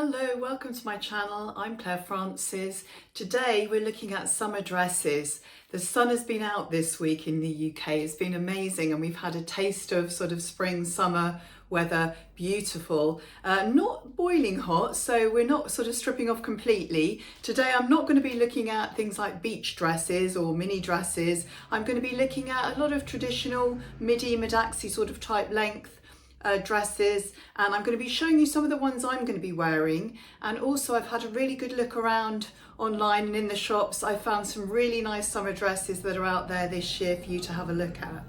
Hello, welcome to my channel. I'm Claire Francis. Today we're looking at summer dresses. The sun has been out this week in the UK. It's been amazing and we've had a taste of sort of spring, summer weather, beautiful. Not boiling hot, so we're not sort of stripping off completely. Today I'm not going to be looking at things like beach dresses or mini dresses. I'm going to be looking at a lot of traditional midi, mid-axi sort of type length dresses, and I'm going to be showing you some of the ones I'm going to be wearing. And also I've had a really good look around online and in the shops. I found some really nice summer dresses that are out there this year for you to have a look at.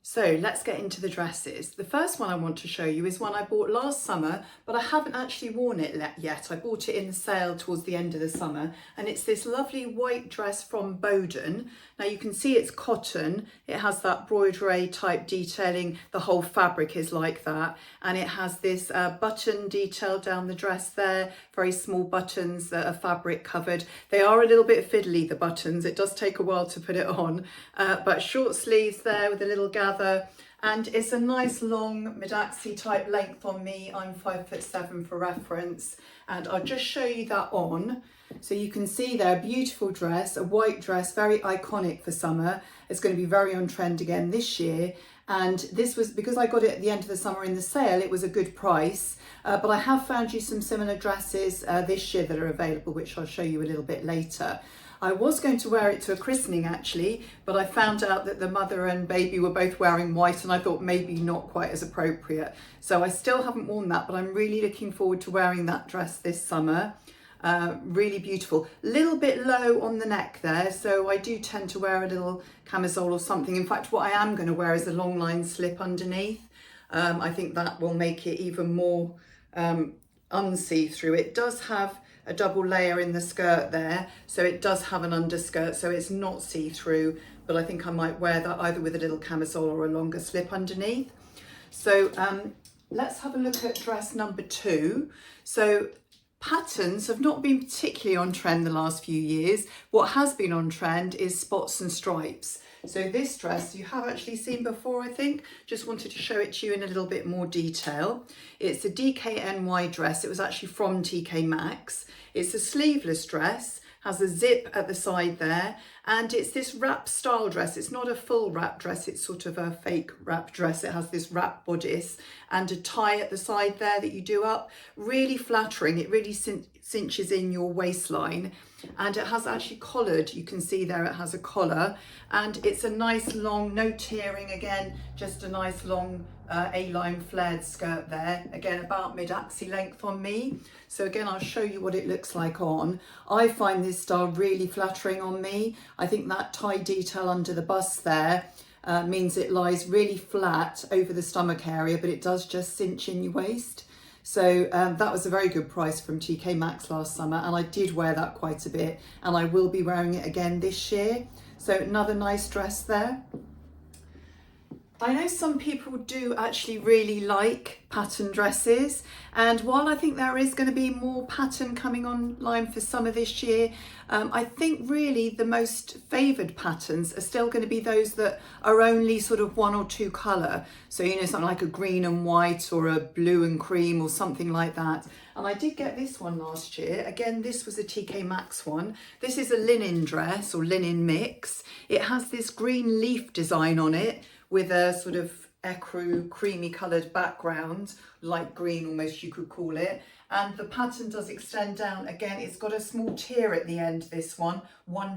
So let's get into the dresses. The first one I want to show you is one I bought last summer, but I haven't actually worn it yet. I bought it in the sale towards the end of the summer, and it's this lovely white dress from Boden. Now you can see it's cotton. It has that embroidery type detailing. The whole fabric is like that, and it has this button detail down the dress there, very small buttons that are fabric covered. They are a little bit fiddly, the buttons. It does take a while to put it on, but short sleeves there with a little gather. And it's a nice long mid-axi type length on me. I'm 5'7" for reference, and I'll just show you that on. So you can see there, a beautiful dress, a white dress, very iconic for summer. It's going to be very on trend again this year. And this was, because I got it at the end of the summer in the sale, it was a good price. But I have found you some similar dresses this year that are available, which I'll show you a little bit later. I was going to wear it to a christening actually, but I found out that the mother and baby were both wearing white, and I thought maybe not quite as appropriate. So I still haven't worn that, but I'm really looking forward to wearing that dress this summer. Really beautiful. Little bit low on the neck there, so I do tend to wear a little camisole or something. In fact, what I am going to wear is a long line slip underneath. I think that will make it even more unsee-through. It does have a double layer in the skirt there, so it does have an underskirt, so it's not see-through, but I think I might wear that either with a little camisole or a longer slip underneath. So let's have a look at dress number 2. So patterns have not been particularly on trend the last few years. What has been on trend is spots and stripes. So this dress you have actually seen before, I think. Just wanted to show it to you in a little bit more detail. It's a DKNY dress. It was actually from TK Maxx. It's a sleeveless dress, has a zip at the side there, and it's this wrap style dress. It's not a full wrap dress, it's sort of a fake wrap dress. It has this wrap bodice and a tie at the side there that you do up. Really flattering, it really cinches in your waistline, and it has actually collared. You can see there it has a collar, and it's a nice long, no tearing again, just a nice long A-line flared skirt there, again about mid-axi length on me. So again, I'll show you what it looks like on. I find this style really flattering on me. I think that tie detail under the bust there means it lies really flat over the stomach area, but it does just cinch in your waist. So that was a very good price from TK Maxx last summer, and I did wear that quite a bit, and I will be wearing it again this year. So another nice dress there. I know some people do actually really like pattern dresses, and while I think there is going to be more pattern coming online for summer this year, I think really the most favoured patterns are still going to be those that are only sort of one or two colour. So, you know, something like a green and white or a blue and cream or something like that. And I did get this one last year. Again, this was a TK Maxx one. This is a linen dress or linen mix. It has this green leaf design on it, with a sort of ecru creamy coloured background, light green almost you could call it. And the pattern does extend down. Again, it's got a small tier at the end, this one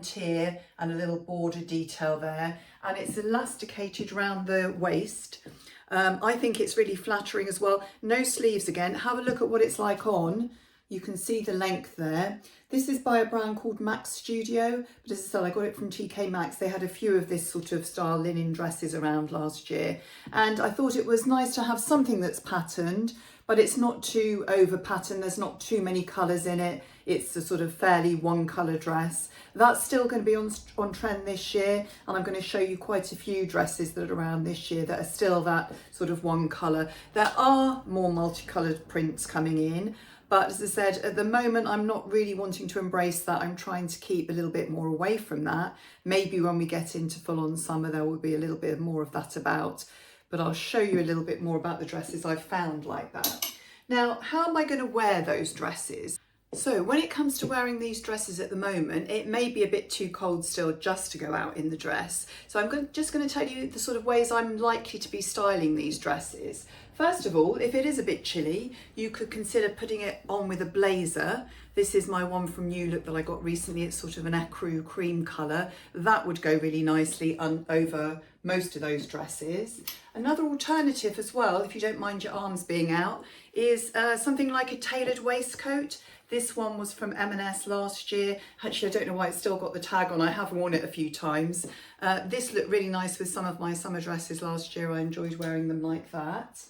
tier, and a little border detail there. And it's elasticated around the waist. I think it's really flattering as well. No sleeves again. Have a look at what it's like on. You can see the length there. This is by a brand called Max Studio, but as I said, I got it from TK Maxx. They had a few of this sort of style linen dresses around last year, and I thought it was nice to have something that's patterned, but it's not too over patterned. There's not too many colours in it. It's a sort of fairly one colour dress. That's still going to be on trend this year, and I'm going to show you quite a few dresses that are around this year that are still that sort of one colour. There are more multicoloured prints coming in, but as I said, at the moment, I'm not really wanting to embrace that. I'm trying to keep a little bit more away from that. Maybe when we get into full-on summer, there will be a little bit more of that about. But I'll show you a little bit more about the dresses I've found like that. Now, how am I going to wear those dresses? So when it comes to wearing these dresses at the moment, it may be a bit too cold still just to go out in the dress. So I'm just going to tell you the sort of ways I'm likely to be styling these dresses. First of all, if it is a bit chilly, you could consider putting it on with a blazer. This is my one from New Look that I got recently. It's sort of an ecru cream colour. That would go really nicely over most of those dresses. Another alternative as well, if you don't mind your arms being out, is something like a tailored waistcoat. This one was from M&S last year. Actually, I don't know why it's still got the tag on. I have worn it a few times. This looked really nice with some of my summer dresses last year. I enjoyed wearing them like that.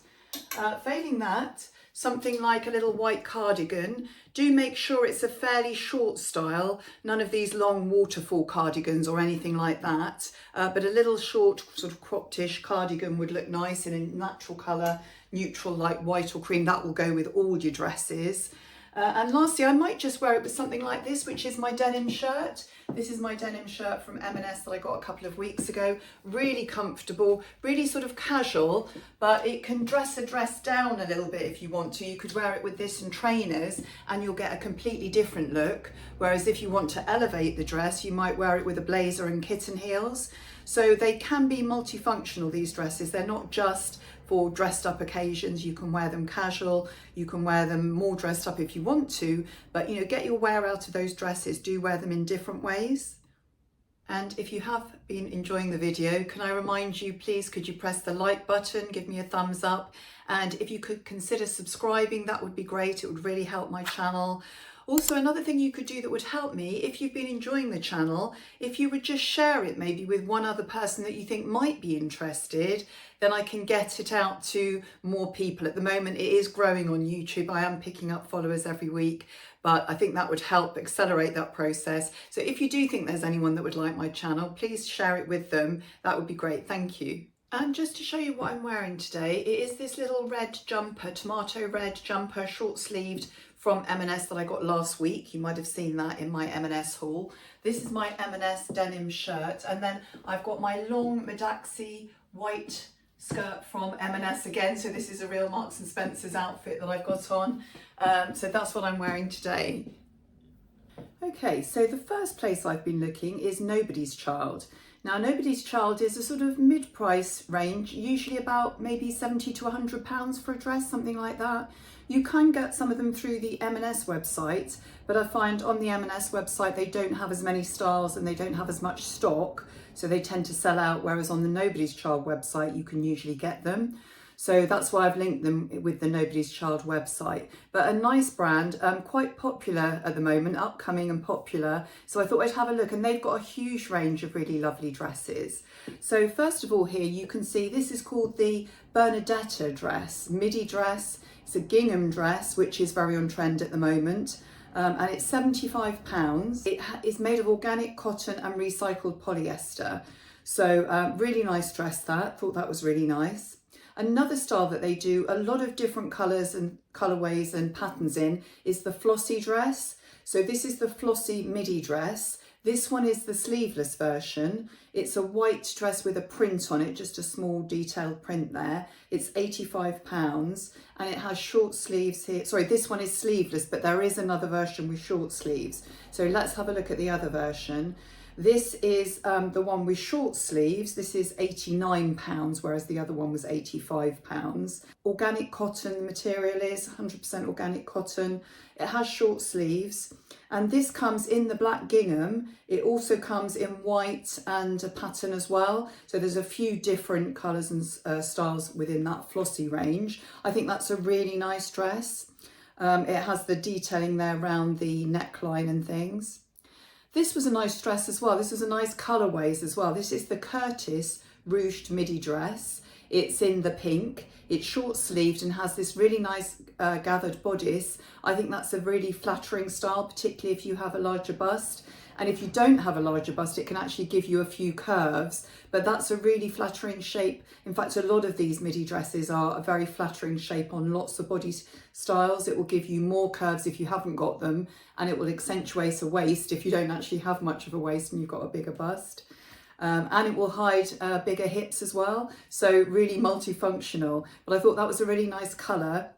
Failing that, something like a little white cardigan. Do make sure it's a fairly short style, none of these long waterfall cardigans or anything like that, but a little short sort of cropped-ish cardigan would look nice in a natural colour, neutral like white or cream. That will go with all your dresses. And lastly, I might just wear it with something like this, which is my denim shirt. This is my denim shirt from M&S that I got a couple of weeks ago. Really comfortable, really sort of casual, but it can dress a dress down a little bit if you want to. You could wear it with this and trainers and you'll get a completely different look. Whereas if you want to elevate the dress, you might wear it with a blazer and kitten heels. So they can be multifunctional, these dresses. They're not just for dressed up occasions. You can wear them casual, you can wear them more dressed up if you want to, but you know, get your wear out of those dresses. Do wear them in different ways. And if you have been enjoying the video, can I remind you, please, could you press the like button, give me a thumbs up, and if you could consider subscribing, that would be great. It would really help my channel. Also, another thing you could do that would help me, if you've been enjoying the channel, if you would just share it maybe with one other person that you think might be interested, then I can get it out to more people. At the moment, it is growing on YouTube. I am picking up followers every week, but I think that would help accelerate that process. So if you do think there's anyone that would like my channel, please share it with them. That would be great. Thank you. And just to show you what I'm wearing today, it is this little red jumper, tomato red jumper, short sleeved, from M&S that I got last week. You might have seen that in my M&S haul. This is my M&S denim shirt, and then I've got my long Madaxi white skirt from M&S again. So this is a real Marks and Spencer's outfit that I've got on. So that's what I'm wearing today. Okay, so the first place I've been looking is Nobody's Child. Now, Nobody's Child is a sort of mid-price range, usually about maybe £70 to £100 for a dress, something like that. You can get some of them through the M&S website, but I find on the M&S website they don't have as many styles and they don't have as much stock, so they tend to sell out, whereas on the Nobody's Child website you can usually get them. So that's why I've linked them with the Nobody's Child website. But a nice brand, quite popular at the moment, upcoming and popular. So I thought I'd have a look, and they've got a huge range of really lovely dresses. So first of all here you can see this is called the Bernadetta dress, midi dress. It's a gingham dress, which is very on trend at the moment. And it's £75. It is made of organic cotton and recycled polyester. So really nice dress that, thought that was really nice. Another style that they do a lot of different colours and colourways and patterns in is the Flossie dress. So this is the Flossie midi dress. This one is the sleeveless version. It's a white dress with a print on it, just a small detailed print there. It's £85 and it has short sleeves here. Sorry, this one is sleeveless, but there is another version with short sleeves. So let's have a look at the other version. This is the one with short sleeves. This is £89, whereas the other one was £85. Organic cotton material is 100% organic cotton. It has short sleeves, and this comes in the black gingham. It also comes in white and a pattern as well. So there's a few different colours and styles within that Flossie range. I think that's a really nice dress. It has the detailing there around the neckline and things. This was a nice dress as well. This was a nice colourways as well. This is the Curtis ruched midi dress. It's in the pink. It's short sleeved and has this really nice gathered bodice. I think that's a really flattering style, particularly if you have a larger bust. And if you don't have a larger bust, it can actually give you a few curves, but that's a really flattering shape. In fact, a lot of these midi dresses are a very flattering shape on lots of body styles. It will give you more curves if you haven't got them, and it will accentuate a waist if you don't actually have much of a waist and you've got a bigger bust. And it will hide bigger hips as well. So really multifunctional, but I thought that was a really nice colour.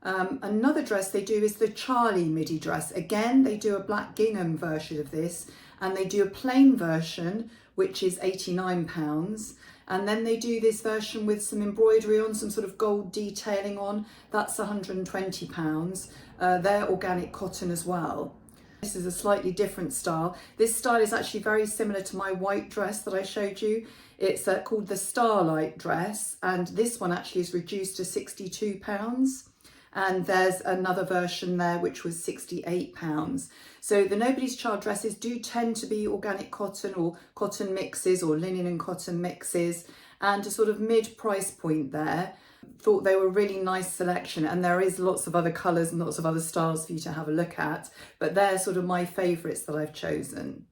Another dress they do is the Charlie midi dress. Again, they do a black gingham version of this, and they do a plain version, which is £89. And then they do this version with some embroidery on, some sort of gold detailing on. That's £120. They're organic cotton as well. This is a slightly different style. This style is actually very similar to my white dress that I showed you. It's called the Starlight Dress, and this one actually is reduced to £62. And there's another version there which was £68. So the Nobody's Child dresses do tend to be organic cotton or cotton mixes or linen and cotton mixes, and a sort of mid price point there. Thought they were a really nice selection, and there is lots of other colours and lots of other styles for you to have a look at, but they're sort of my favourites that I've chosen.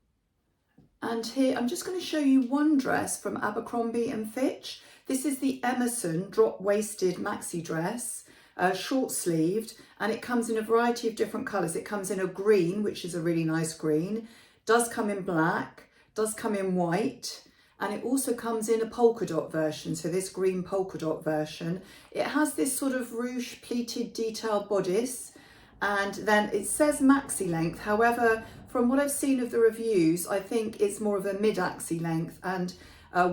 And here I'm just going to show you one dress from Abercrombie and Fitch. This is the Emerson drop-waisted maxi dress. Short sleeved, and it comes in a variety of different colours. It comes in a green, which is a really nice green, does come in black, does come in white, and it also comes in a polka dot version, so this green polka dot version. It has this sort of ruche pleated detail bodice, and then it says maxi length. However, from what I've seen of the reviews, I think it's more of a mid-axi length, and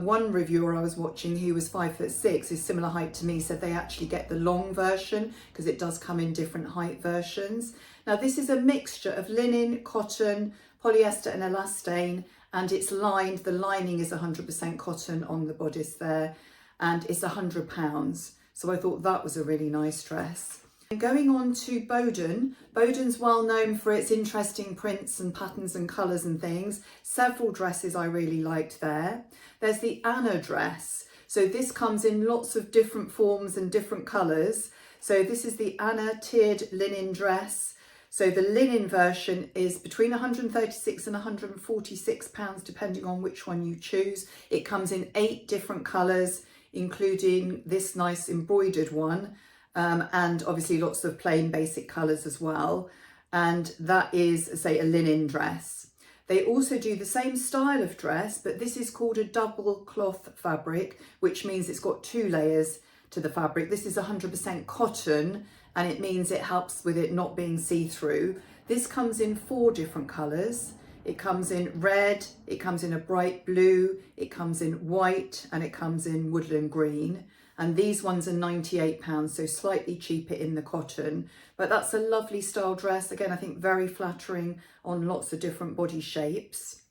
one reviewer I was watching who was 5'6", is similar height to me, said they actually get the long version because it does come in different height versions. Now this is a mixture of linen, cotton, polyester and elastane, and it's lined. The lining is 100% cotton on the bodice there, and it's £100. So I thought that was a really nice dress. Going on to Boden. Boden's well known for its interesting prints and patterns and colours and things. Several dresses I really liked there. There's the Anna dress. So this comes in lots of different forms and different colours. So this is the Anna tiered linen dress. So the linen version is between £136 and £146, depending on which one you choose. It comes in 8 different colours, including this nice embroidered one. And obviously lots of plain basic colours as well. And that is, say, a linen dress. They also do the same style of dress, but this is called a double cloth fabric, which means it's got 2 layers to the fabric. This is 100% cotton, and it means it helps with it not being see-through. This comes in 4 different colours. It comes in red, it comes in a bright blue, it comes in white, and it comes in woodland green. And these ones are £98, so slightly cheaper in the cotton. But that's a lovely style dress. Again, I think very flattering on lots of different body shapes.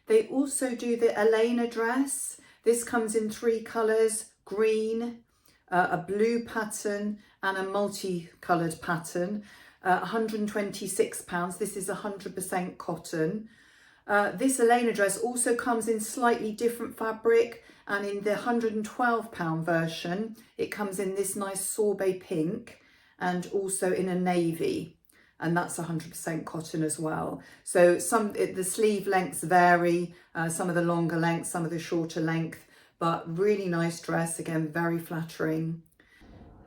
They also do the Elena dress. This comes in 3 colours, green, a blue pattern and a multicoloured pattern. £126. This is 100% cotton. This Elena dress also comes in slightly different fabric, and in the £112 version, it comes in this nice sorbet pink and also in a navy, and that's 100% cotton as well. So the sleeve lengths vary, some of the longer lengths, some of the shorter length, but really nice dress, again, very flattering.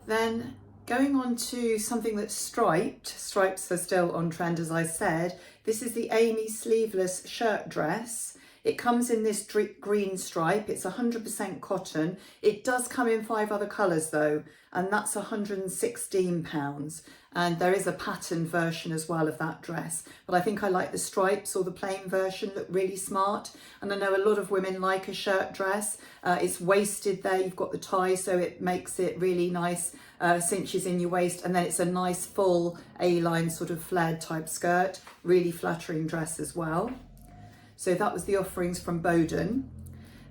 Then going on to something that's striped. Stripes are still on trend, as I said. This is the Amy sleeveless shirt dress. It comes in this green stripe. It's 100% cotton. It does come in 5 other colours though, and that's £116. And there is a pattern version as well of that dress. But I think I like the stripes or the plain version, look really smart. And I know a lot of women like a shirt dress. It's waisted there, you've got the tie, so it makes it really nice, cinches in your waist. And then it's a nice full A-line sort of flared type skirt. Really flattering dress as well. So that was the offerings from Boden.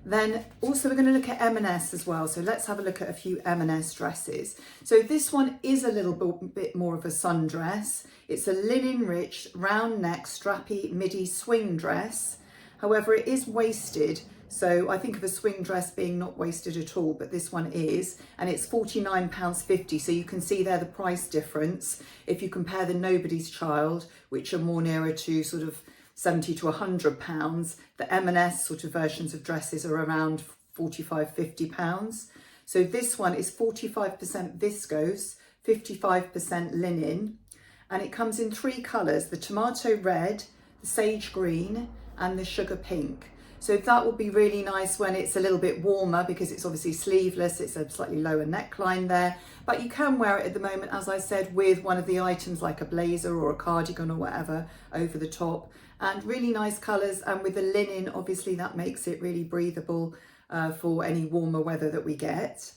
Then also we're going to look at M&S as well. So let's have a look at a few M&S dresses. So this one is a little bit more of a sundress. It's a linen rich round neck strappy midi swing dress. However, it is waisted. So I think of a swing dress being not waisted at all, but this one is, and it's £49.50. So you can see there the price difference. If you compare the Nobody's Child, which are more nearer to sort of £70 to £100, the M&S sort of versions of dresses are around £45, £50. So this one is 45% viscose, 55% linen, and it comes in 3 colours, the tomato red, the sage green and the sugar pink. So that will be really nice when it's a little bit warmer, because it's obviously sleeveless, it's a slightly lower neckline there, but you can wear it at the moment, as I said, with one of the items like a blazer or a cardigan or whatever over the top, and really nice colours. And with the linen, obviously that makes it really breathable for any warmer weather that we get.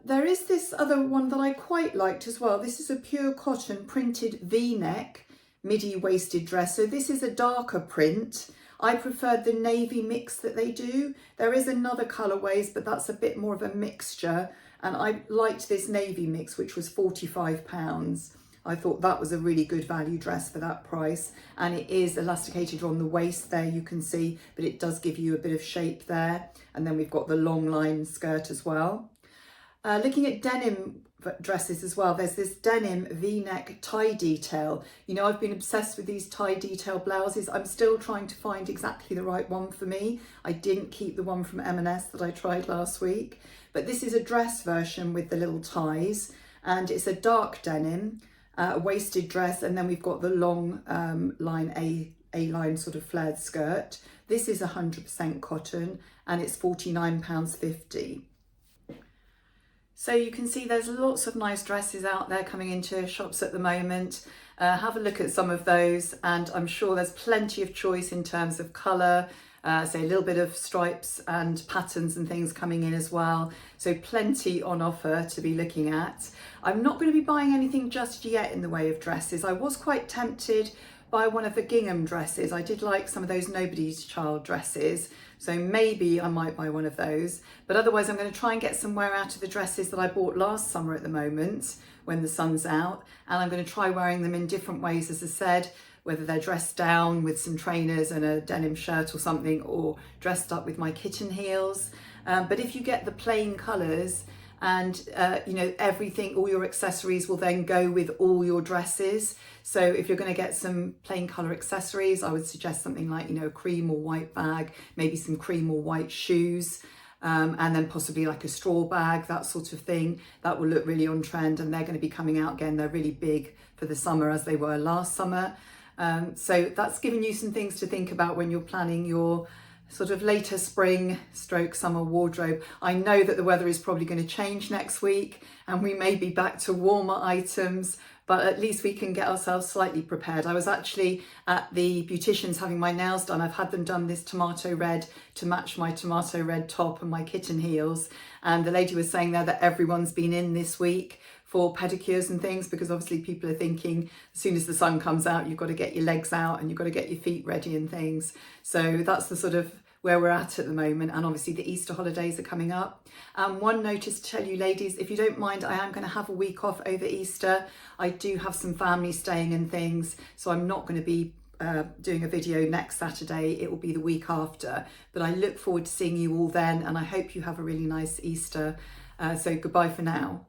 There is this other one that I quite liked as well. This is a pure cotton printed V-neck midi waisted dress. So this is a darker print. I preferred the navy mix that they do. There is another colourways, but that's a bit more of a mixture. And I liked this navy mix, which was £45. I thought that was a really good value dress for that price. And it is elasticated on the waist there, you can see, but it does give you a bit of shape there. And then we've got the long line skirt as well. Looking at denim dresses as well, there's this denim V-neck tie detail. You know, I've been obsessed with these tie detail blouses. I'm still trying to find exactly the right one for me. I didn't keep the one from M&S that I tried last week, but this is a dress version with the little ties, and it's a dark denim, a waisted dress, and then we've got the long line A-line sort of flared skirt. This is 100% cotton, and it's £49.50. So you can see there's lots of nice dresses out there coming into shops at the moment. Have a look at some of those, and I'm sure there's plenty of choice in terms of colour, so a little bit of stripes and patterns and things coming in as well. So plenty on offer to be looking at. I'm not going to be buying anything just yet in the way of dresses. I was quite tempted by one of the gingham dresses. I did like some of those Nobody's Child dresses, so maybe I might buy one of those. But otherwise I'm going to try and get some wear out of the dresses that I bought last summer at the moment when the sun's out, and I'm going to try wearing them in different ways, as I said, whether they're dressed down with some trainers and a denim shirt or something, or dressed up with my kitten heels. But if you get the plain colours, and you know, everything, all your accessories will then go with all your dresses. So if you're going to get some plain colour accessories, I would suggest something like, you know, a cream or white bag, maybe some cream or white shoes, and then possibly like a straw bag, that sort of thing. That will look really on trend, and they're going to be coming out again. They're really big for the summer, as they were last summer. So that's giving you some things to think about when you're planning your sort of later spring stroke summer wardrobe. I know that the weather is probably going to change next week, and we may be back to warmer items, but at least we can get ourselves slightly prepared. I was actually at the beautician's having my nails done. I've had them done this tomato red to match my tomato red top and my kitten heels, and the lady was saying there that everyone's been in this week for pedicures and things, because obviously people are thinking as soon as the sun comes out, you've got to get your legs out and you've got to get your feet ready and things. So that's the sort of where we're at the moment. And obviously the Easter holidays are coming up. One notice to tell you, ladies, if you don't mind, I am going to have a week off over Easter. I do have some family staying and things, so I'm not going to be doing a video next Saturday. It will be the week after, but I look forward to seeing you all then, and I hope you have a really nice Easter. So goodbye for now.